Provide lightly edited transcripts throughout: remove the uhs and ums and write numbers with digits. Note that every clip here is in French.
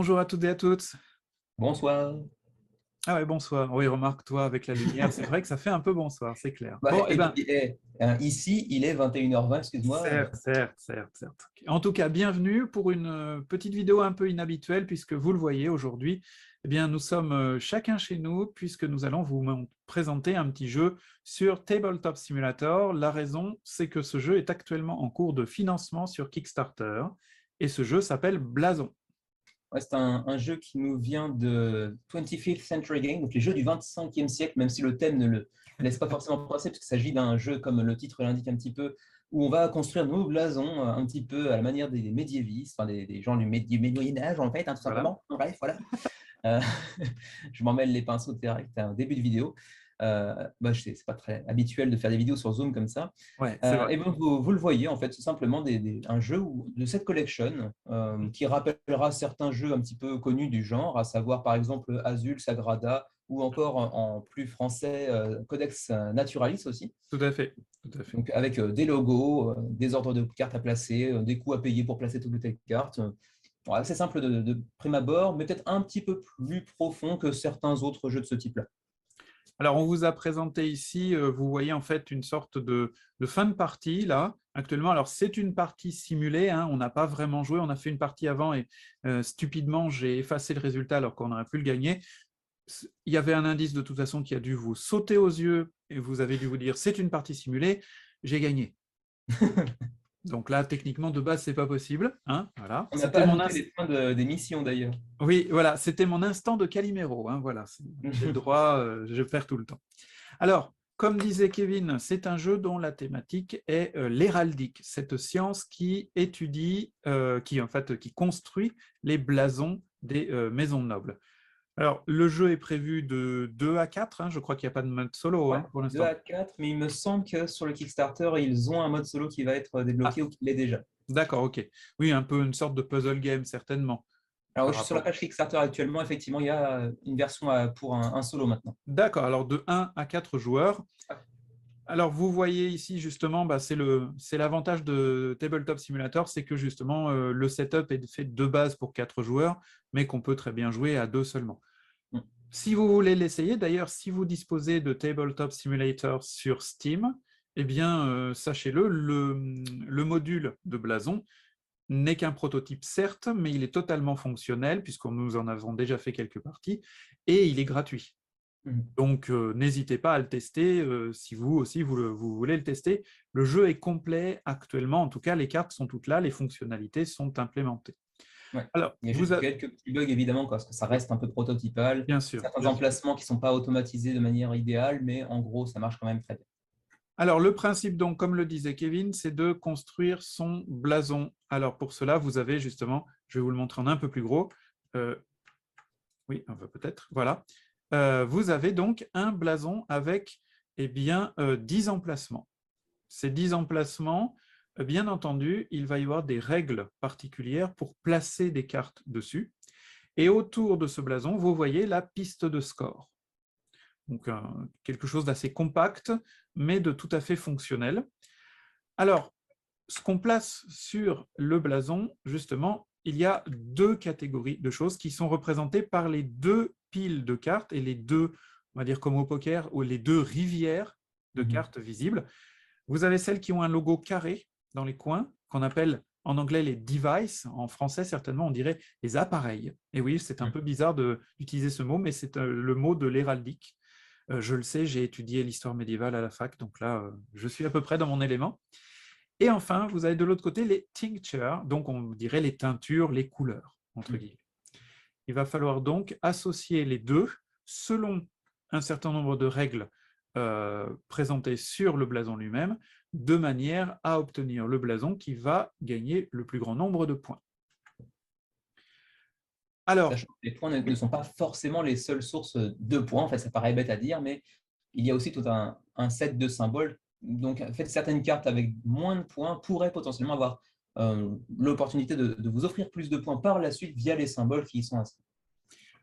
Bonjour à toutes et à toutes. Bonsoir. Ah ouais, bonsoir. Oui, remarque, toi, avec la lumière, c'est vrai que ça fait un peu bonsoir, c'est clair. Bah, Bon, eh et ben, puis, ici, il est 21h20, excuse-moi. certes. En tout cas, bienvenue pour une petite vidéo un peu inhabituelle, puisque vous le voyez aujourd'hui, eh bien, nous sommes chacun chez nous, puisque nous allons présenter un petit jeu sur Tabletop Simulator. La raison, c'est que ce jeu est actuellement en cours de financement sur Kickstarter, et ce jeu s'appelle Blason. Ouais, c'est un jeu qui nous vient de 25th Century Game, donc les jeux du 25e siècle, même si le thème ne le laisse pas forcément penser, parce qu'il s'agit d'un jeu, comme le titre l'indique un petit peu, où on va construire nos blasons un petit peu à la manière des médiévistes, enfin des gens du Moyen-Âge, en fait, hein, tout Voilà. simplement. Bref, voilà. Euh, je m'en mêle les pinceaux direct à un début de vidéo. C'est pas très habituel de faire des vidéos sur Zoom comme ça. Ouais, c'est vrai. Et donc, vous le voyez, en fait, c'est simplement un jeu de cette collection qui rappellera certains jeux un petit peu connus du genre, à savoir par exemple Azul, Sagrada, ou encore en plus français Codex Naturalis aussi. Tout à fait. Tout à fait. Donc, avec des logos, des ordres de cartes à placer, des coûts à payer pour placer telle ou telle carte. Voilà, c'est simple de prime abord, mais peut-être un petit peu plus profond que certains autres jeux de ce type-là. Alors, on vous a présenté ici, vous voyez en fait une sorte de fin de partie là, actuellement. Alors, c'est une partie simulée, hein, on n'a pas vraiment joué, on a fait une partie avant et stupidement, j'ai effacé le résultat alors qu'on aurait pu le gagner. Il y avait un indice de toute façon qui a dû vous sauter aux yeux et vous avez dû vous dire c'est une partie simulée, j'ai gagné. Donc là, techniquement, de base, c'est pas possible, hein, voilà. On n'a pas ajouté les points d'émission d'ailleurs. Oui, voilà, c'était mon instant de Calimero, hein, voilà. J'ai le droit, je perds tout le temps. Alors, comme disait Kevin, c'est un jeu dont la thématique est l'héraldique, cette science qui étudie, qui construit les blasons des maisons nobles. Alors, le jeu est prévu de 2 à 4, hein, je crois qu'il n'y a pas de mode solo Ouais, hein, pour 2 l'instant. à 4, mais il me semble que sur le Kickstarter, ils ont un mode solo qui va être Ah, débloqué ou qui l'est déjà. d'accord, ok. Oui, un peu une sorte de puzzle game, certainement, Alors, par je suis sur la rapport. page Kickstarter actuellement, effectivement, il y a une version pour un solo maintenant. D'accord, alors de 1 à 4 joueurs. Alors, vous voyez ici, justement, bah, c'est l'avantage de Tabletop Simulator, c'est que justement, le setup est fait de base pour 4 joueurs, mais qu'on peut très bien jouer à 2 seulement. Mm. Si vous voulez l'essayer, d'ailleurs, si vous disposez de Tabletop Simulator sur Steam, eh bien, sachez-le, le module de blason n'est qu'un prototype, certes, mais il est totalement fonctionnel, puisque nous en avons déjà fait quelques parties, et il est gratuit. Mm. Donc, n'hésitez pas à le tester si vous aussi vous voulez le tester. Le jeu est complet actuellement, en tout cas, les cartes sont toutes là, les fonctionnalités sont implémentées. Ouais. Alors, Il y a juste quelques petits bugs, évidemment, parce que ça reste un peu prototypal. bien sûr, Certains bien sûr. emplacements qui ne sont pas automatisés de manière idéale, mais en gros, ça marche quand même très bien. Alors, le principe, donc, comme le disait Kevin, c'est de construire son blason. Alors, pour cela, vous avez justement, je vais vous le montrer en un peu plus gros. Euh, oui, on va peut-être, voilà. Vous avez donc un blason avec, eh bien, 10 emplacements. Ces 10 emplacements, bien entendu, il va y avoir des règles particulières pour placer des cartes dessus. Et autour de ce blason, vous voyez la piste de score. Donc, quelque chose d'assez compact, mais de tout à fait fonctionnel. Alors, ce qu'on place sur le blason, justement, il y a 2 catégories de choses qui sont représentées par les 2 piles de cartes et les 2, on va dire comme au poker, ou les 2 rivières de cartes visibles. Vous avez celles qui ont un logo carré dans les coins, qu'on appelle en anglais les devices, en français certainement on dirait les appareils. Et oui, c'est un peu bizarre d'utiliser ce mot, mais c'est le mot de l'héraldique. Je le sais, j'ai étudié l'histoire médiévale à la fac, donc là, je suis à peu près dans mon élément. Et enfin, vous avez de l'autre côté les tinctures, donc on dirait les teintures, les couleurs, entre guillemets. Il va falloir donc associer les deux selon un certain nombre de règles présentées sur le blason lui-même, de manière à obtenir le blason qui va gagner le plus grand nombre de points. Alors, Sachant que les points ne sont pas forcément les seules sources de points. En fait, ça paraît bête à dire, mais il y a aussi tout un set de symboles. Donc, en fait, certaines cartes avec moins de points pourraient potentiellement avoir l'opportunité de vous offrir plus de points par la suite via les symboles qui y sont inscrits.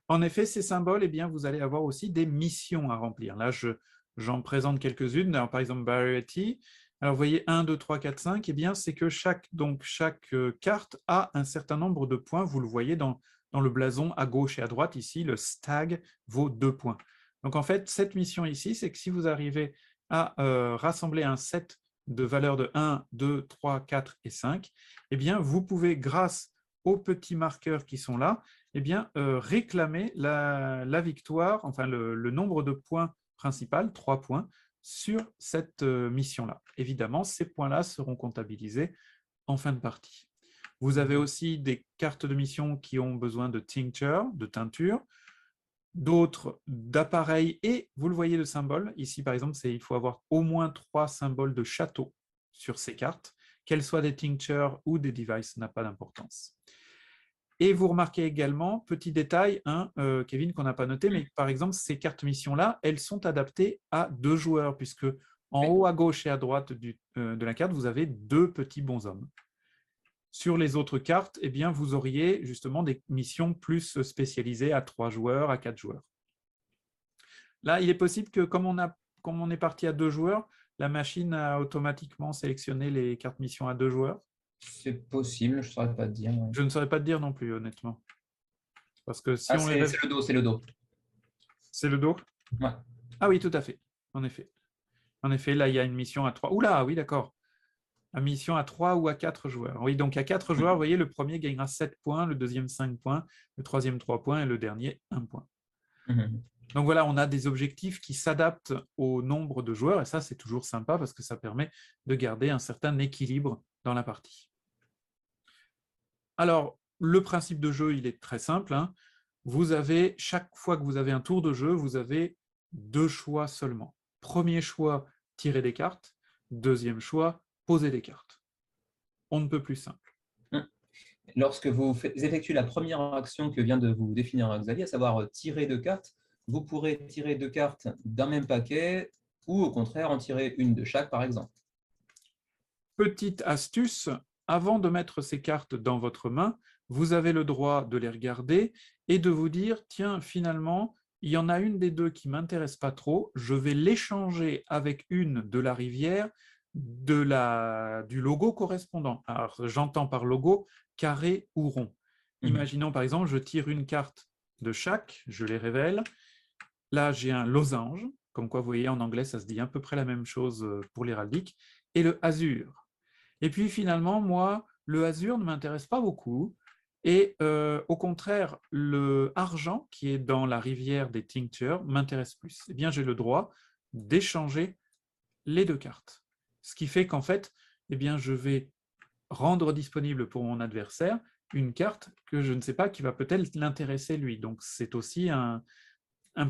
en effet, ces symboles, eh bien, vous allez avoir aussi des missions à remplir. Là, j'en présente quelques-unes. Par exemple, Variety. Alors, vous voyez 1, 2, 3, 4, 5. Eh bien, c'est que chaque carte a un certain nombre de points. Vous le voyez dans le blason à gauche et à droite, ici, le stag vaut 2 points. Donc en fait, cette mission ici, c'est que si vous arrivez à rassembler un set de valeurs de 1, 2, 3, 4 et 5, eh bien, vous pouvez, grâce aux petits marqueurs qui sont là, eh bien, réclamer la victoire, enfin le nombre de points principal, 3 points, sur cette mission-là. Évidemment, ces points-là seront comptabilisés en fin de partie. Vous avez aussi des cartes de mission qui ont besoin de tincture, de teinture, d'autres d'appareils, et vous le voyez le symbole, ici par exemple, il faut avoir au moins 3 symboles de château sur ces cartes, qu'elles soient des tinctures ou des devices, n'a pas d'importance. Et vous remarquez également, petit détail, Kevin, qu'on n'a pas noté, mais par exemple, ces cartes missions-là, elles sont adaptées à 2 joueurs, puisque en haut à gauche et à droite de la carte, vous avez 2 petits bonshommes. Sur les autres cartes, eh bien, vous auriez justement des missions plus spécialisées à 3 joueurs, à 4 joueurs. Là, il est possible que, comme on est parti à 2 joueurs, la machine a automatiquement sélectionné les cartes missions à 2 joueurs. C'est possible, je ne saurais pas te dire. Ouais. Je ne saurais pas te dire non plus, honnêtement. Parce que si c'est le dos, c'est le dos. C'est le dos? Ouais. Ah oui, tout à fait, en effet. En effet, là, il y a une mission à 3. Oula, oui, d'accord. Une mission à 3 ou à 4 joueurs. Oui, donc à 4 joueurs, vous voyez, le premier gagnera 7 points, le deuxième 5 points, le troisième 3 points et le dernier 1 point. Donc voilà, on a des objectifs qui s'adaptent au nombre de joueurs, et ça, c'est toujours sympa parce que ça permet de garder un certain équilibre dans la partie. Alors, le principe de jeu, il est très simple. Vous avez, chaque fois que vous avez un tour de jeu, vous avez 2 choix seulement. Premier choix, tirer des cartes. Deuxième choix, poser des cartes. On ne peut plus simple. Lorsque vous effectuez la première action que vient de vous définir Xavier, à savoir tirer 2 cartes, vous pourrez tirer 2 cartes d'un même paquet ou au contraire en tirer une de chaque, par exemple. Petite astuce, avant de mettre ces cartes dans votre main, vous avez le droit de les regarder et de vous dire, tiens, finalement, il y en a une des deux qui ne m'intéresse pas trop, je vais l'échanger avec une de la rivière du logo correspondant. Alors, j'entends par logo carré ou rond. Imaginons par exemple, je tire une carte de chaque, je les révèle. Là, j'ai un losange, comme quoi vous voyez en anglais, ça se dit à peu près la même chose pour l'héraldique, et le azur. Et puis finalement, moi, le azur ne m'intéresse pas beaucoup. Et au contraire, le argent qui est dans la rivière des tinctures m'intéresse plus. Eh bien, j'ai le droit d'échanger les 2 cartes. Ce qui fait qu'en fait, eh bien, je vais rendre disponible pour mon adversaire une carte que je ne sais pas qui va peut-être l'intéresser lui. Donc, c'est aussi un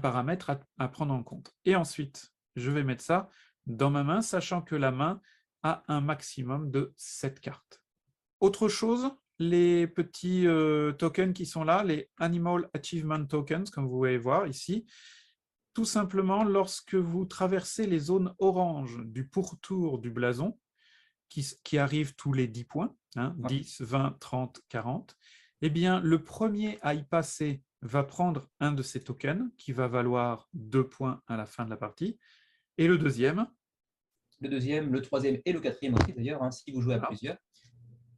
paramètre à prendre en compte. Et ensuite, je vais mettre ça dans ma main, sachant que la main a un maximum de 7 cartes. Autre chose, les petits tokens qui sont là, les Animal Achievement Tokens, comme vous pouvez voir ici, tout simplement, lorsque vous traversez les zones oranges du pourtour du blason, qui arrivent tous les 10 points, 10, 20, 30, 40, eh bien, le premier à y passer va prendre un de ces tokens qui va valoir 2 points à la fin de la partie, et le deuxième, le troisième et le quatrième aussi d'ailleurs, si vous jouez à plusieurs,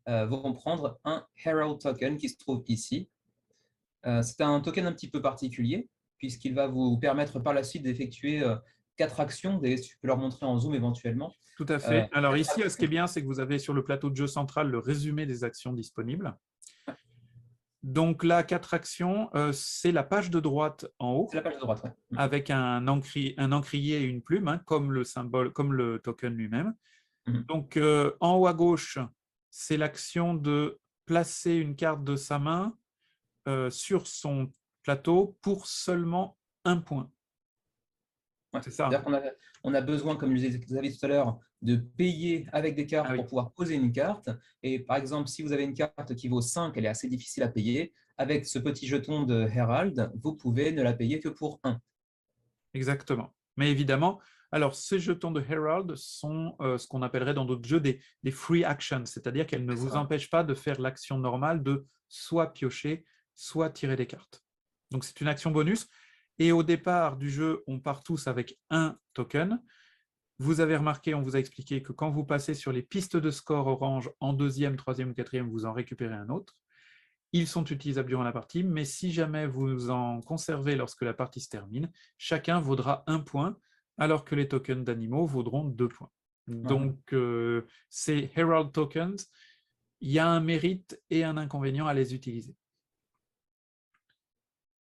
vont prendre un Herald Token qui se trouve ici. C'est un token un petit peu particulier, puisqu'il va vous permettre par la suite d'effectuer 4 actions. Je peux leur montrer en zoom éventuellement. Tout à fait. Alors ici, ce qui est bien, c'est que vous avez sur le plateau de jeu central le résumé des actions disponibles. Donc là, 4 actions, c'est la page de droite en haut. C'est la page de droite, ouais. Avec un encrier et une plume, comme le symbole, comme le token lui-même. Donc en haut à gauche, c'est l'action de placer une carte de sa main sur son plateau pour seulement 1 point. Ouais. C'est ça. On a besoin, comme je vous avez dit tout à l'heure, de payer avec des cartes pour pouvoir poser une carte. Et par exemple, si vous avez une carte qui vaut 5, elle est assez difficile à payer. Avec ce petit jeton de Herald, vous pouvez ne la payer que pour 1. Exactement. Mais évidemment, alors ces jetons de Herald sont ce qu'on appellerait dans d'autres jeux des free actions, c'est-à-dire qu'elles ne vous empêchent pas de faire l'action normale de soit piocher, soit tirer des cartes. Donc c'est une action bonus. Et au départ du jeu, on part tous avec un token. Vous avez remarqué, on vous a expliqué que quand vous passez sur les pistes de score orange en deuxième, troisième ou quatrième, vous en récupérez un autre. ils sont utilisables durant la partie, mais si jamais vous en conservez lorsque la partie se termine, chacun vaudra 1 point, alors que les tokens d'animaux vaudront 2 points. Donc, ces Herald Tokens, il y a un mérite et un inconvénient à les utiliser.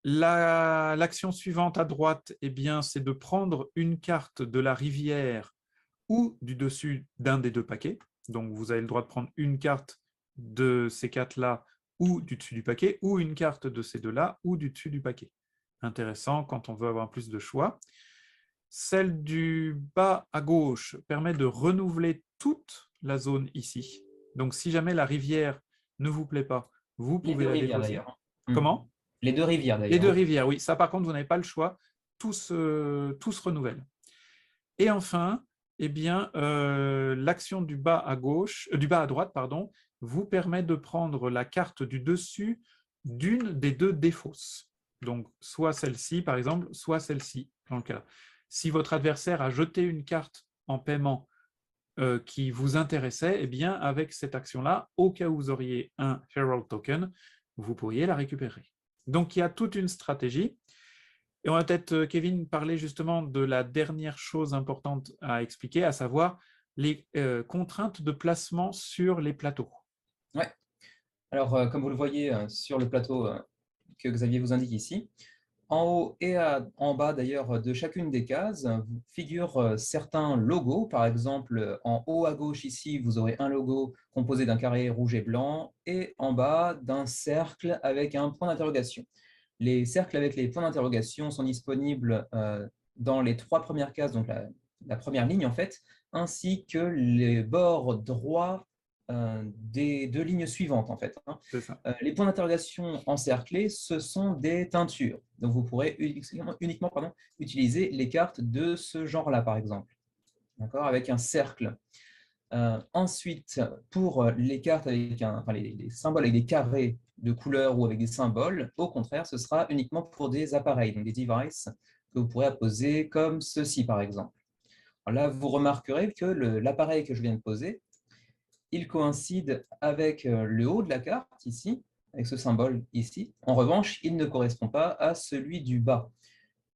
L'action suivante à droite, eh bien, c'est de prendre une carte de la rivière ou du dessus d'un des 2 paquets. Donc, vous avez le droit de prendre une carte de ces 4-là ou du dessus du paquet, ou une carte de ces 2-là ou du dessus du paquet. Intéressant quand on veut avoir plus de choix. Celle du bas à gauche permet de renouveler toute la zone ici. Donc, si jamais la rivière ne vous plaît pas, vous pouvez la défausser. Comment ? Les 2 rivières, Les 2 d'ailleurs. rivières, oui. Ça, par contre, vous n'avez pas le choix. Tout se renouvelle. Et enfin, eh bien, l'action du bas à gauche, du bas à droite, pardon, vous permet de prendre la carte du dessus d'une des 2 défausses. Donc, soit celle-ci, par exemple, soit celle-ci, dans le cas. Si votre adversaire a jeté une carte en paiement qui vous intéressait, eh bien, avec cette action-là, au cas où vous auriez un Herald Token, vous pourriez la récupérer. Donc, il y a toute une stratégie. Et on va peut-être, Kevin, parler justement de la dernière chose importante à expliquer, à savoir les contraintes de placement sur les plateaux. Ouais. Alors, comme vous le voyez sur le plateau que Xavier vous indique ici, en haut et en bas d'ailleurs de chacune des cases figurent certains logos. Par exemple, en haut à gauche ici, vous aurez un logo composé d'un carré rouge et blanc et en bas d'un cercle avec un point d'interrogation. Les cercles avec les points d'interrogation sont disponibles dans les 3 premières cases, donc la première ligne en fait, ainsi que les bords droits des 2 lignes suivantes en fait. C'est ça. Les points d'interrogation encerclés, ce sont des teintures. Donc vous pourrez uniquement utiliser les cartes de ce genre-là, par exemple, avec un cercle. Ensuite, pour les cartes avec les symboles avec des carrés de couleurs ou avec des symboles, au contraire, ce sera uniquement pour des appareils, donc des devices que vous pourrez apposer comme ceci, par exemple. Alors là, vous remarquerez que l'appareil que je viens de poser, il coïncide avec le haut de la carte, ici, avec ce symbole ici. En revanche, il ne correspond pas à celui du bas.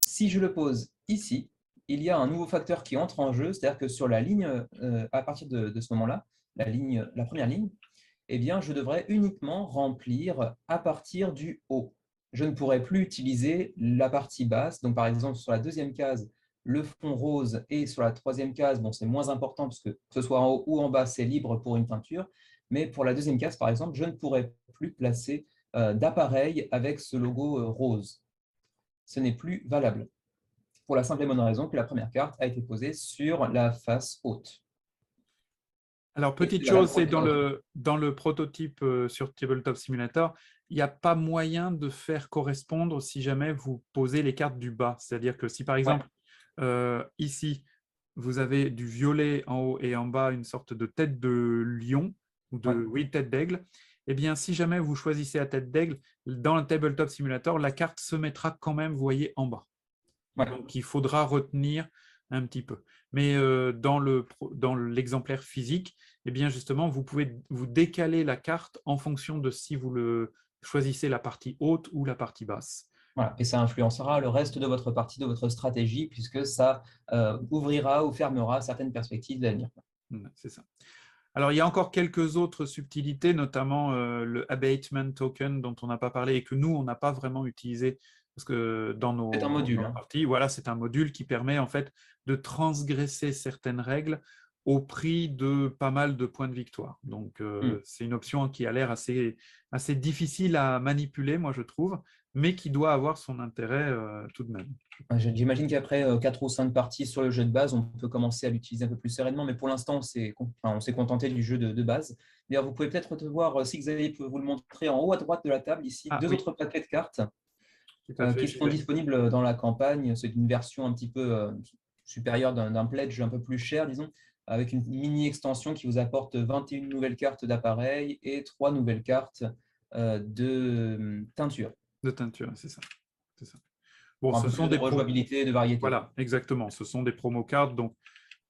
Si je le pose ici, il y a un nouveau facteur qui entre en jeu, c'est-à-dire que sur la ligne, à partir de ce moment-là, la première ligne, eh bien, je devrais uniquement remplir à partir du haut. Je ne pourrai plus utiliser la partie basse. Donc, par exemple, sur la 2e case, le fond rose, et sur la 3e case, bon, c'est moins important parce que ce soit en haut ou en bas, c'est libre pour une peinture. Mais pour la 2e case, par exemple, je ne pourrai plus placer d'appareil avec ce logo rose. Ce n'est plus valable, pour la simple et bonne raison que la première carte a été posée sur la face haute. Alors, petite chose, c'est dans le prototype sur Tabletop Simulator, il n'y a pas moyen de faire correspondre si jamais vous posez les cartes du bas. C'est-à-dire que si, par exemple, ici, vous avez du violet en haut et en bas une sorte de tête de lion, ou de tête d'aigle, eh bien, si jamais vous choisissez la tête d'aigle, dans le Tabletop Simulator, la carte se mettra quand même, vous voyez, en bas. Donc, il faudra retenir un petit peu. Mais dans l'exemplaire physique, eh bien, justement, vous pouvez vous décaler la carte en fonction de si vous choisissez la partie haute ou la partie basse. Voilà. Et ça influencera le reste de votre partie, de votre stratégie, puisque ça ouvrira ou fermera certaines perspectives d'avenir. C'est ça. Alors, il y a encore quelques autres subtilités, notamment le abatement token dont on n'a pas parlé et que nous, on n'a pas vraiment utilisé parce que dans nos parties, voilà, c'est un module qui permet en fait de transgresser certaines règles au prix de pas mal de points de victoire. Donc, c'est une option qui a l'air assez difficile à manipuler, moi, je trouve, mais qui doit avoir son intérêt tout de même. J'imagine qu'après 4 ou 5 parties sur le jeu de base, on peut commencer à l'utiliser un peu plus sereinement, mais pour l'instant, on s'est contenté du jeu de base. D'ailleurs, vous pouvez peut-être voir, si Xavier peut vous le montrer, en haut à droite de la table, ici, 2 autres paquets de cartes qui sont disponibles dans la campagne. C'est une version un petit peu supérieure d'un pledge un peu plus cher, disons, avec une mini-extension qui vous apporte 21 nouvelles cartes d'appareil et 3 nouvelles cartes de teinture. De teinture, c'est ça. Bon, ce sont des rejouabilité, de variété. Voilà, exactement. Ce sont des promo cards, donc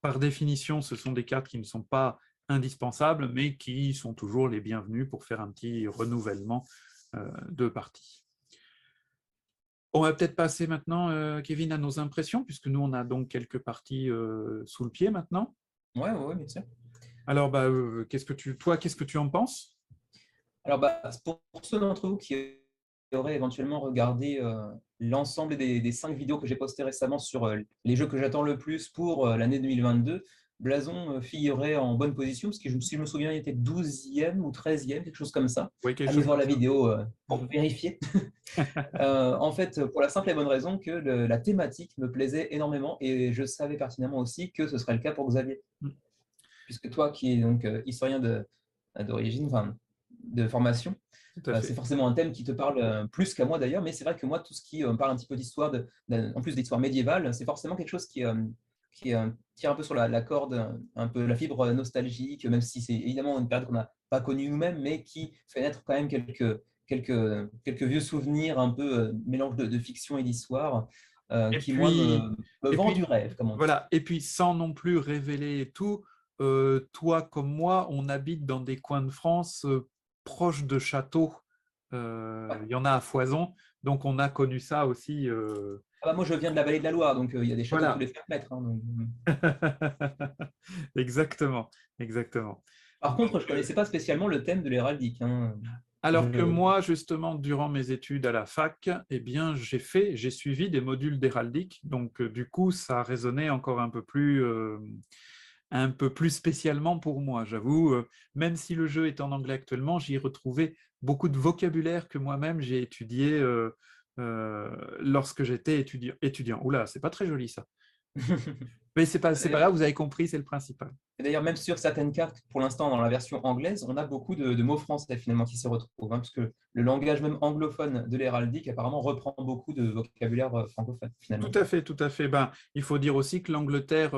par définition, ce sont des cartes qui ne sont pas indispensables, mais qui sont toujours les bienvenues pour faire un petit renouvellement 2 parties. On va peut-être passer maintenant, Kevin, à nos impressions, puisque nous, on a donc quelques parties sous le pied maintenant. Ouais, bien sûr. Alors, qu'est-ce que tu en penses? Alors, pour ceux d'entre vous qui auraient éventuellement regardé l'ensemble des 5 vidéos que j'ai postées récemment sur les jeux que j'attends le plus pour l'année 2022, Blason figurait en bonne position, parce que si je me souviens, il était 12e ou 13e, quelque chose comme ça. Oui, quelque Allez chose voir comme la ça. vidéo pour vérifier. En fait, pour la simple et bonne raison que la thématique me plaisait énormément et je savais pertinemment aussi que ce serait le cas pour Xavier. Mm. Puisque toi, qui es donc historien d'origine, enfin, de formation, Tout à c'est fait. forcément un thème qui te parle plus qu'à moi d'ailleurs, mais c'est vrai que moi, tout ce qui me parle un petit peu d'histoire, en plus d'histoire médiévale, c'est forcément quelque chose qui tire un peu sur la corde, un peu la fibre nostalgique, même si c'est évidemment une période qu'on n'a pas connue nous-mêmes, mais qui fait naître quand même quelques vieux souvenirs, un peu mélange de fiction et d'histoire, Et qui, moi, puis, me et vend du puis, rêve, comme on dit. voilà. Et puis, sans non plus révéler tout, toi comme moi, on habite dans des coins de France proches de châteaux. Il y en a à foison. Donc, on a connu ça aussi. Moi, je viens de la vallée de la Loire, donc il y a des châteaux tous Voilà. les 5 mètres, hein, Exactement. Exactement. Par contre, je ne Donc, connaissais pas spécialement le thème de l'héraldique, hein. alors que Je- moi, justement, durant mes études à la fac, eh bien, j'ai suivi des modules d'héraldique. Donc, du coup, ça résonnait encore un peu plus spécialement pour moi. J'avoue, même si le jeu est en anglais actuellement, j'y ai retrouvé beaucoup de vocabulaire que moi-même j'ai étudié lorsque j'étais étudiant. Oula, c'est pas très joli ça. Mais c'est pas D'ailleurs, grave, vous avez compris, c'est le principal. même sur certaines cartes, pour l'instant, dans la version anglaise, on a beaucoup de mots français finalement qui se retrouvent, hein, parce que le langage même anglophone de l'héraldique apparemment reprend beaucoup de vocabulaire francophone Tout finalement. à fait, tout à fait. Il faut dire aussi que l'Angleterre,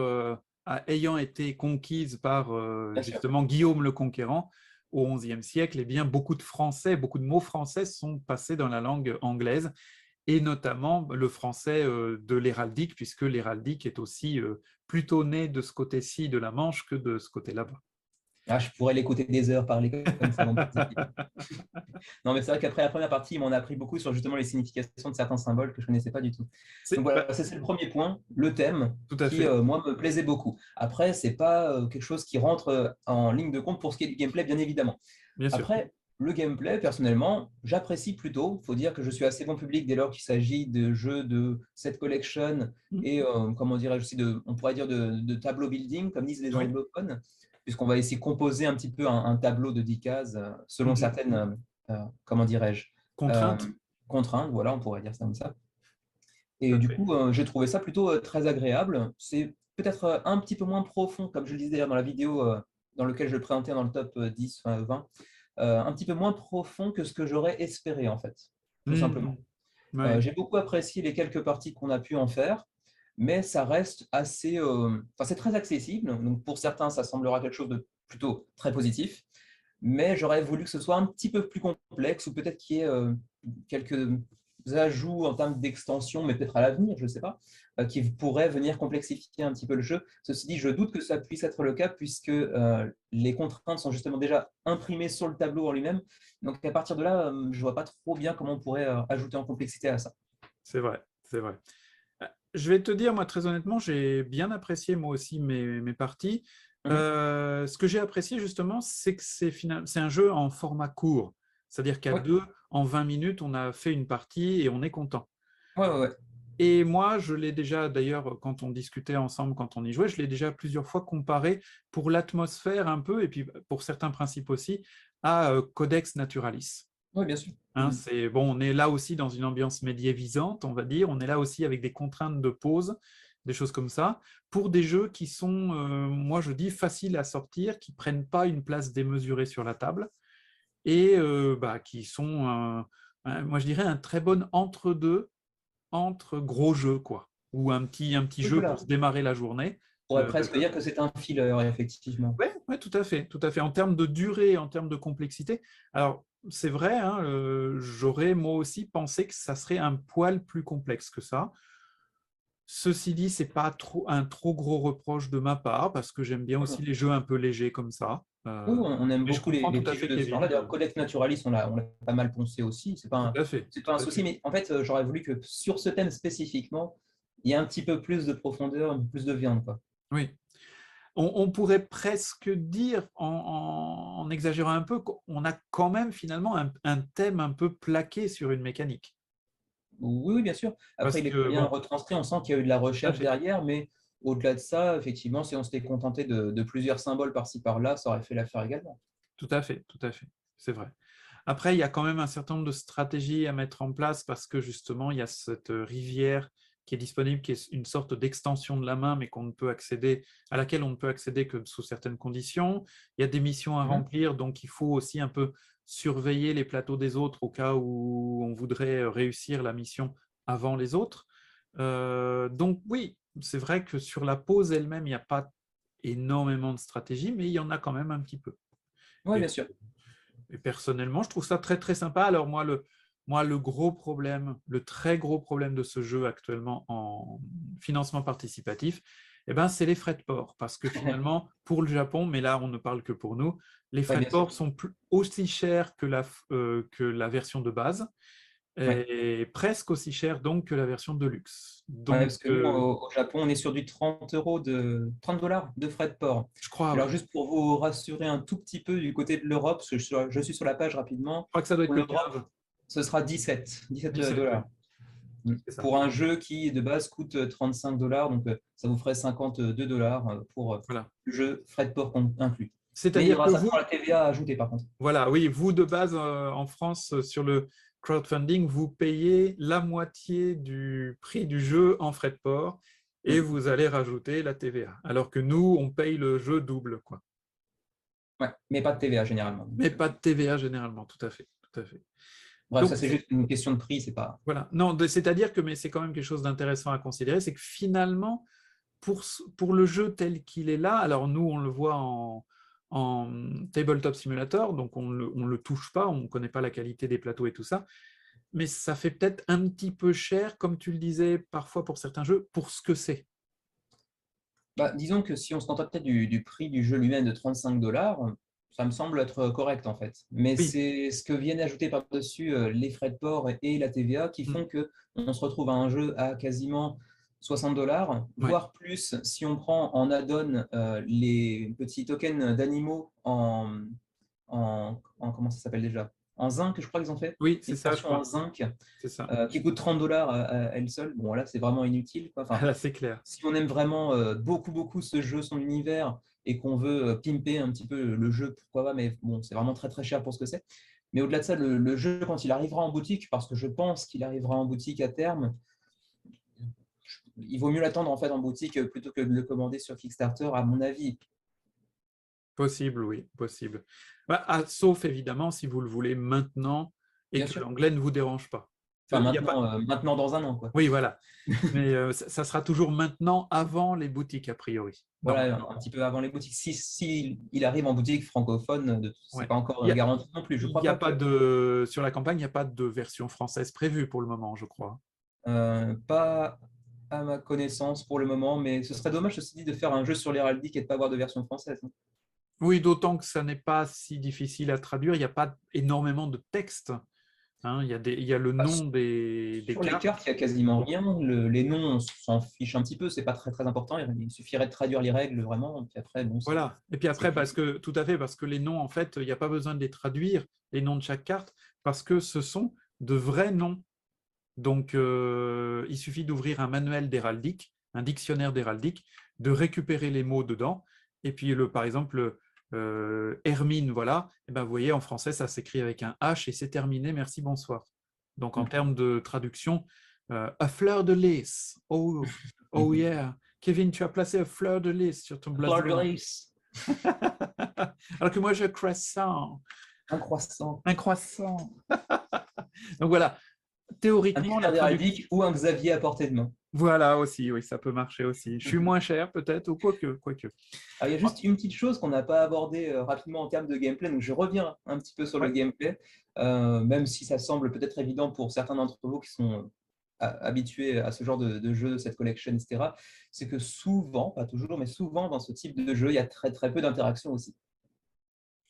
ayant été conquise par Bien sûr. justement Guillaume le Conquérant au XIe siècle, eh bien, beaucoup de Français, beaucoup de mots français sont passés dans la langue anglaise, et notamment le français de l'héraldique, puisque l'héraldique est aussi plutôt né de ce côté-ci de la Manche que de ce côté-là-bas. Ah, je pourrais l'écouter des heures parler comme ça, mon petit Philippe. Non, mais c'est vrai qu'après la première partie, il m'en a appris beaucoup sur justement les significations de certains symboles que je ne connaissais pas du tout. Donc voilà, ça c'est le premier point, le thème, Tout à qui fait, moi me plaisait beaucoup. Après, c'est pas quelque chose qui rentre en ligne de compte pour ce qui est du gameplay, bien évidemment. bien sûr. Après, le gameplay, personnellement, j'apprécie plutôt. Il faut dire que je suis assez bon public dès lors qu'il s'agit de jeux de set collection et, comment dirais-je aussi, on pourrait dire de tableau building, comme disent les Oui. anglophones, puisqu'on va essayer de composer un petit peu un tableau de 10 cases selon Mhm. certaines, comment dirais-je, euh, Contrainte. contraintes. Voilà, on pourrait dire ça comme ça. Et Tout à du fait. coup, j'ai trouvé ça plutôt très agréable. C'est peut-être un petit peu moins profond, comme je le disais d'ailleurs dans la vidéo dans laquelle je le présentais dans le top 10, enfin, 20, un petit peu moins profond que ce que j'aurais espéré, en fait, tout simplement. Mhm. Ouais. J'ai beaucoup apprécié les quelques parties qu'on a pu en faire, mais ça reste assez. Enfin, c'est très accessible. Donc, pour certains, ça semblera quelque chose de plutôt très positif. Mais j'aurais voulu que ce soit un petit peu plus complexe ou peut-être qu'il y ait quelques ajouts en termes d'extension, mais peut-être à l'avenir, je ne sais pas, qui pourraient venir complexifier un petit peu le jeu. Ceci dit, je doute que ça puisse être le cas puisque les contraintes sont justement déjà imprimées sur le tableau en lui-même. Donc à partir de là, je ne vois pas trop bien comment on pourrait ajouter en complexité à ça. C'est vrai, c'est vrai. Je vais te dire, moi, très honnêtement, j'ai bien apprécié moi aussi mes parties. Mhm. Ce que j'ai apprécié justement, c'est que c'est un jeu en format court. C'est-à-dire qu'à Oui, deux, en 20 minutes, on a fait une partie et on est content. ouais. Et moi, je l'ai déjà, d'ailleurs, quand on discutait ensemble, quand on y jouait, je l'ai déjà plusieurs fois comparé pour l'atmosphère un peu, et puis pour certains principes aussi, à Codex Naturalis. Oui, bien sûr. Hein, c'est bon, on est là aussi dans une ambiance médiévisante, on va dire. On est là aussi avec des contraintes de pause, des choses comme ça, pour des jeux qui sont, moi je dis, faciles à sortir, qui prennent pas une place démesurée sur la table et qui sont, moi je dirais, un très bon entre-deux entre gros jeux, quoi, ou un petit Oui, jeu pour voilà. se démarrer la journée. On pourrait De presque jeu. dire que c'est un filler, effectivement. Ouais, ouais, tout à fait, tout à fait. En termes de durée, en termes de complexité, alors c'est vrai, hein, j'aurais moi aussi pensé que ça serait un poil plus complexe que ça. Ceci dit, c'est pas un trop gros reproche de ma part parce que j'aime bien aussi les jeux un peu légers comme ça. Oui, on aime Mais je beaucoup comprends les tout à petits jeux fait, de ce genre-là. Kevin. D'ailleurs, Codex Naturalis, on l'a pas mal poncé aussi. Tout à fait, C'est pas un tout à souci, fait. mais en fait, j'aurais voulu que sur ce thème spécifiquement, il y ait un petit peu plus de profondeur, un peu plus de viande, quoi. Oui. On pourrait presque dire, en exagérant un peu, qu'on a quand même finalement un thème un peu plaqué sur une mécanique. Oui, oui, bien sûr. Après, Parce il est que, très bien bon, retranscrit. On sent qu'il y a eu de la tout à recherche fait, derrière, mais au-delà de ça, effectivement, si on s'était contenté de plusieurs symboles par-ci par-là, ça aurait fait l'affaire également. tout à fait, c'est vrai. Après, il y a quand même un certain nombre de stratégies à mettre en place parce que justement, il y a cette rivière qui est disponible, qui est une sorte d'extension de la main, mais qu'on ne peut accéder, à laquelle on ne peut accéder que sous certaines conditions. Il y a des missions à Mhm. remplir, donc il faut aussi un peu surveiller les plateaux des autres au cas où on voudrait réussir la mission avant les autres. Donc oui, c'est vrai que sur la pause elle-même, il n'y a pas énormément de stratégie, mais il y en a quand même un petit peu. Oui, Et bien sûr. et personnellement, je trouve ça très très sympa. Alors moi, le gros problème, le très gros problème de ce jeu actuellement en financement participatif, eh ben, c'est les frais de port. Parce que finalement, pour le Japon, mais là on ne parle que pour nous, les Oui, frais de bien sûr. port sont aussi chers que la version de base Oui. et presque aussi chers donc que la version de luxe. Ouais, Donc, parce que nous, au Japon, on est sur du 30 $ de frais de port. je crois, oui. Alors, juste pour vous rassurer un tout petit peu du côté de l'Europe, parce que je suis sur la page rapidement, Je crois que ça doit être pour le l'Europe, 15, ce sera 17 17, oui, dollars. c'est ça. Pour un jeu qui, de base, coûte 35 $, donc ça vous ferait 52 $ pour Voilà. le jeu, frais de port inclus. Mais il y C'est-à-dire aura que ça pour vous, la TVA à ajouter, par contre. voilà, oui, vous de base en France sur le crowdfunding, vous payez la moitié du prix du jeu en frais de port et Mm. vous allez rajouter la TVA. Alors que nous, on paye le jeu double, quoi. Ouais, mais pas de TVA généralement. Mais pas de TVA généralement, tout à fait, tout à fait. Bref, ça Donc c'est juste une question de prix, c'est pas. voilà, non, c'est-à-dire que mais c'est quand même quelque chose d'intéressant à considérer, c'est que finalement pour le jeu tel qu'il est là, alors nous, on le voit en tabletop simulator, donc on ne le touche pas, on ne connaît pas la qualité des plateaux et tout ça, mais ça fait peut-être un petit peu cher, comme tu le disais parfois pour certains jeux, pour ce que c'est. Bah, disons que si on se contente peut-être du prix du jeu lui-même de 35 $, ça me semble être correct en fait. Mais Oui, c'est ce que viennent ajouter par-dessus les frais de port et la TVA qui mm, font que on se retrouve à un jeu à quasiment 60 $, ouais. voire plus si on prend en add-on les petits tokens d'animaux comment ça s'appelle déjà? En zinc, je crois qu'ils ont fait. Oui, c'est Une ça, je version en crois. zinc C'est ça. qui coûte 30 $ à elle seule. Bon, là, c'est vraiment inutile, quoi. Enfin, Là, c'est clair. si on aime vraiment beaucoup, beaucoup ce jeu, son univers, et qu'on veut pimper un petit peu le jeu, pourquoi pas, mais bon, c'est vraiment très, très cher pour ce que c'est. Mais au-delà de ça, le jeu, quand il arrivera en boutique, parce que je pense qu'il arrivera en boutique à terme, il vaut mieux l'attendre en fait en boutique plutôt que de le commander sur Kickstarter, à mon avis. Possible, oui, possible. Bah, sauf évidemment si vous le voulez maintenant et Bien que sûr. l'anglais ne vous dérange pas. Enfin, Il y a pas... maintenant dans un an, quoi. Oui, voilà. Mais ça sera toujours maintenant avant les boutiques, a priori, Voilà, normalement. un petit peu avant les boutiques. Si il arrive en boutique francophone, c'est Ouais. pas encore Il y a, garanti non plus. Je il crois y a pas pas que de... Sur la campagne, il n'y a pas de version française prévue pour le moment, je crois. pas à ma connaissance pour le moment, mais ce serait dommage ceci dit de faire un jeu sur l'héraldique et de pas avoir de version française. Oui, d'autant que ça n'est pas si difficile à traduire. Il n'y a pas énormément de texte, hein. Il y a le Bah, nom des sur les cartes. cartes, il n'y a quasiment rien. Les noms, on s'en fiche un petit peu, c'est pas très très important. Il suffirait de traduire les règles vraiment. Puis après, bon, Voilà. Et puis c'est après, plus. tout à fait, parce que les noms, en fait, il n'y a pas besoin de les traduire, les noms de chaque carte, parce que ce sont de vrais noms. Donc, il suffit d'ouvrir un manuel d'héraldique, un dictionnaire d'héraldique, de récupérer les mots dedans. Et puis, par exemple, Hermine, voilà, et ben, vous voyez, en français, ça s'écrit avec un H et c'est terminé, merci, bonsoir. Donc, en termes de traduction, a fleur de lys. Oh, oh yeah. Kevin, tu as placé a fleur de lys sur ton Fleur de blason. lis, Alors que moi, je croissant. un croissant, Un croissant. Donc voilà, un théoriquement, la dictionnaire traduction. d'héraldique ou un Xavier à portée de main. Voilà aussi, oui, ça peut marcher aussi. Je suis moins cher peut-être, ou quoique, quoique. Alors, il y a juste une petite chose qu'on n'a pas abordée rapidement en termes de gameplay, donc je reviens un petit peu sur le Ouais. gameplay, même si ça semble peut-être évident pour certains d'entre vous qui sont habitués à ce genre de jeu, cette collection, etc., c'est que souvent, pas toujours, mais souvent dans ce type de jeu, il y a très très peu d'interaction aussi.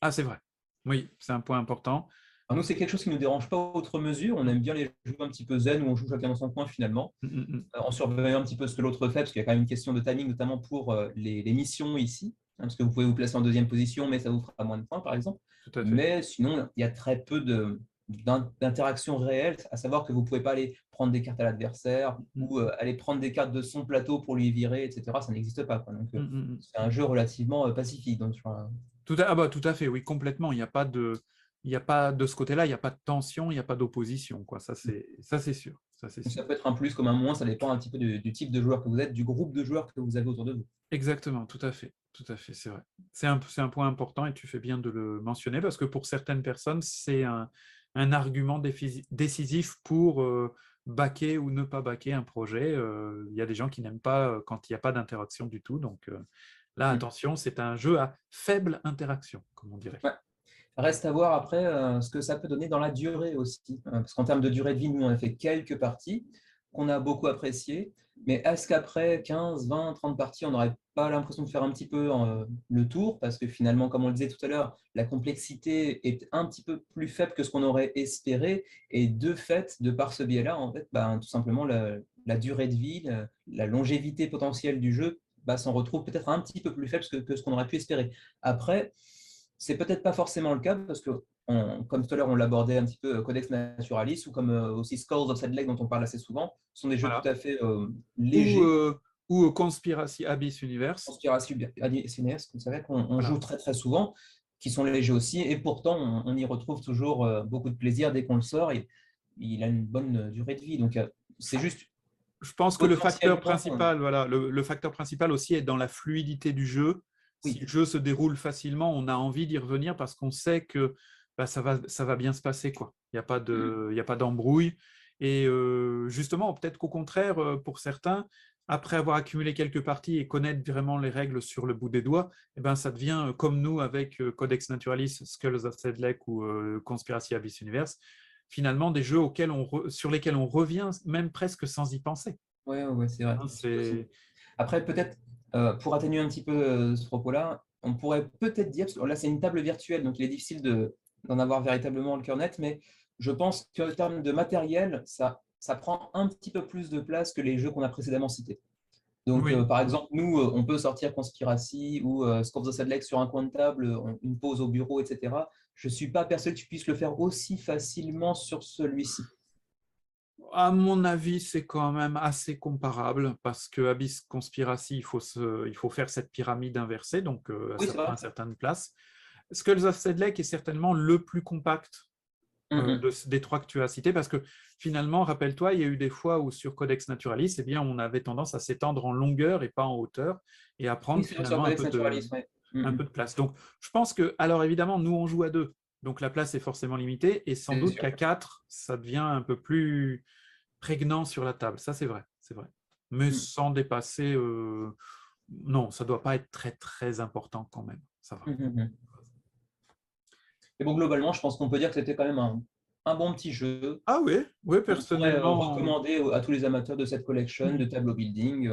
Ah, c'est vrai. Oui, c'est un point important. Alors nous, c'est quelque chose qui ne nous dérange pas outre mesure. On aime bien les jeux un petit peu zen où on joue chacun dans son coin finalement, Mm, mm, mm. en surveillant un petit peu ce que l'autre fait, parce qu'il y a quand même une question de timing, notamment pour les missions ici, hein, parce que vous pouvez vous placer en deuxième position, mais ça vous fera moins de points, par exemple. Tout à fait. Mais sinon, il y a très peu d'interaction réelle, à savoir que vous ne pouvez pas aller prendre des cartes à l'adversaire Mm, ou aller prendre des cartes de son plateau pour lui virer, etc. Ça n'existe pas, quoi. Donc, mm, mm, mm. c'est un jeu relativement pacifique. Donc, Tout à fait, oui, complètement. Il y a pas de ce côté-là, il n'y a pas de tension, il n'y a pas d'opposition, quoi. Ça, c'est sûr. Ça, c'est sûr. ça peut être un plus comme un moins, ça dépend un petit peu du type de joueur que vous êtes, du groupe de joueurs que vous avez autour de vous. Exactement, tout à fait, c'est vrai. C'est un point important et tu fais bien de le mentionner parce que pour certaines personnes, c'est un argument décisif pour backer ou ne pas backer un projet. Il y a des gens qui n'aiment pas quand il n'y a pas d'interaction du tout. Donc là, Mm. attention, c'est un jeu à faible interaction, comme on dirait. Ouais. Reste à voir après ce que ça peut donner dans la durée aussi. Parce qu'en termes de durée de vie, nous, on a fait quelques parties qu'on a beaucoup appréciées. Mais est-ce qu'après 15, 20, 30 parties, on n'aurait pas l'impression de faire un petit peu le tour? Parce que finalement, comme on le disait tout à l'heure, la complexité est un petit peu plus faible que ce qu'on aurait espéré. Et de fait, de par ce biais-là, en fait, ben, tout simplement, la durée de vie, la longévité potentielle du jeu s'en retrouve peut-être un petit peu plus faible que ce qu'on aurait pu espérer. Après, c'est peut-être pas forcément le cas parce que, comme tout à l'heure, on l'abordait un petit peu, Codex Naturalis ou comme aussi Skulls of Sedlec dont on parle assez souvent, ce sont des jeux tout Voilà. à fait Ou, légers. euh, ou Conspiracy Abyss Universe. Conspiration cinéaste, vous savez qu'on Voilà. joue très très souvent, qui sont légers aussi, et pourtant on y retrouve toujours beaucoup de plaisir dès qu'on le sort et il a une bonne durée de vie. Donc c'est juste Je pense que le facteur potentiellement, principal, voilà, le facteur principal aussi est dans la fluidité du jeu. Si oui. le jeu se déroule facilement, on a envie d'y revenir parce qu'on sait que bah, ça va bien se passer, quoi. Il y a pas d'embrouille. Et justement, peut-être qu'au contraire, pour certains, après avoir accumulé quelques parties et connaître vraiment les règles sur le bout des doigts, eh ben, ça devient comme nous avec Codex Naturalis, Skulls of Sedlec ou Conspiracy Abyss Universe, finalement des jeux sur lesquels on revient même presque sans y penser. Ouais, ouais, c'est vrai. Hein, C'est possible. c'est Après, peut-être, pour atténuer un petit peu ce propos-là, on pourrait peut-être dire, parce que là, c'est une table virtuelle, donc il est difficile d'en avoir véritablement le cœur net, mais je pense qu'en termes de matériel, ça prend un petit peu plus de place que les jeux qu'on a précédemment cités. Donc, Oui, par exemple, nous, on peut sortir Conspiracy ou Scorps of Sadlec sur un coin de table, une pause au bureau, etc. Je ne suis pas persuadé que tu puisses le faire aussi facilement sur celui-ci. à mon avis, c'est quand même assez comparable parce que Abyss Conspiracy, il faut faire cette pyramide inversée, donc Oui, ça c'est prend vrai. une certaine place. Skulls of Sedlec est certainement le plus compact Mhm. des trois que tu as cités, parce que finalement, rappelle-toi, il y a eu des fois où sur Codex Naturalis, eh bien, on avait tendance à s'étendre en longueur et pas en hauteur, et à Oui, prendre c'est vrai sur finalement Codex Naturalis, ouais. un peu de place. Donc, je pense que, alors évidemment, nous, on joue à deux, donc la place est forcément limitée, et sans C'est doute sûr. qu'à quatre, ça devient un peu plus prégnant sur la table. Ça, c'est vrai, c'est vrai. Mais Mm. sans dépasser, non, ça ne doit pas être très, très important quand même. Ça va. Mhm. Et bon, globalement, je pense qu'on peut dire que c'était quand même un bon petit jeu Ah oui, oui, qu'on pourrait personnellement. recommander à tous les amateurs de cette collection de tableau building.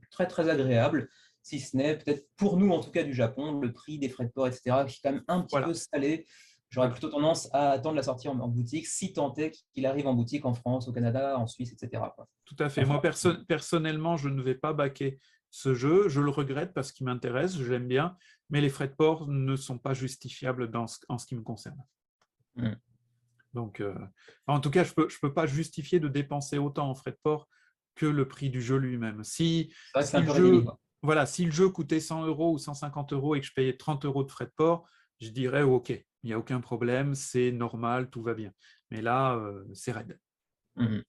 Très, très agréable, si ce n'est peut-être pour nous, en tout cas du Japon, le prix des frais de port, etc., qui est quand même un petit peu Voilà. salé. J'aurais Voilà. plutôt tendance à attendre la sortie en boutique, si tant est qu'il arrive en boutique en France, au Canada, en Suisse, etc., quoi. Tout à fait. On Moi, fera. personnellement, je ne vais pas baquer ce jeu. Je le regrette parce qu'il m'intéresse, je l'aime bien, mais les frais de port ne sont pas justifiables en ce qui me concerne. Mm. Donc, en tout cas, je peux pas justifier de dépenser autant en frais de port que le prix du jeu lui-même. C'est vrai que c'est un peu rédhibitoire, quoi. Voilà, si le jeu coûtait 100 euros ou 150 euros et que je payais 30 euros de frais de port, je dirais OK, il n'y a aucun problème, c'est normal, tout va bien. Mais là, c'est raide. Mhm.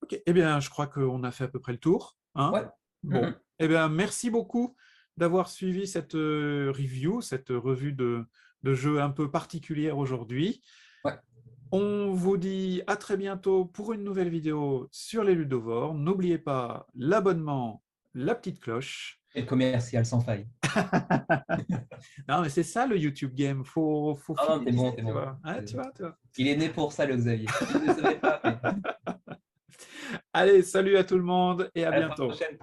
Ok, eh bien, je crois qu'on a fait à peu près le tour, hein. Ouais. Bon, Mhm. eh bien, merci beaucoup d'avoir suivi cette review, cette revue de jeux un peu particulière aujourd'hui. Ouais. On vous dit à très bientôt pour une nouvelle vidéo sur les ludovores. N'oubliez pas l'abonnement, la petite cloche. Et le commercial sans faille. Non, mais c'est ça le YouTube Game, faut Ah non, t'es bon, fidéliser, t'es tu bon. vois. Hein, tu vois, tu vois. Il est né pour ça, le Xavier. Il ne le savait pas, mais. Allez, salut à tout le monde et à À la bientôt. prochaine.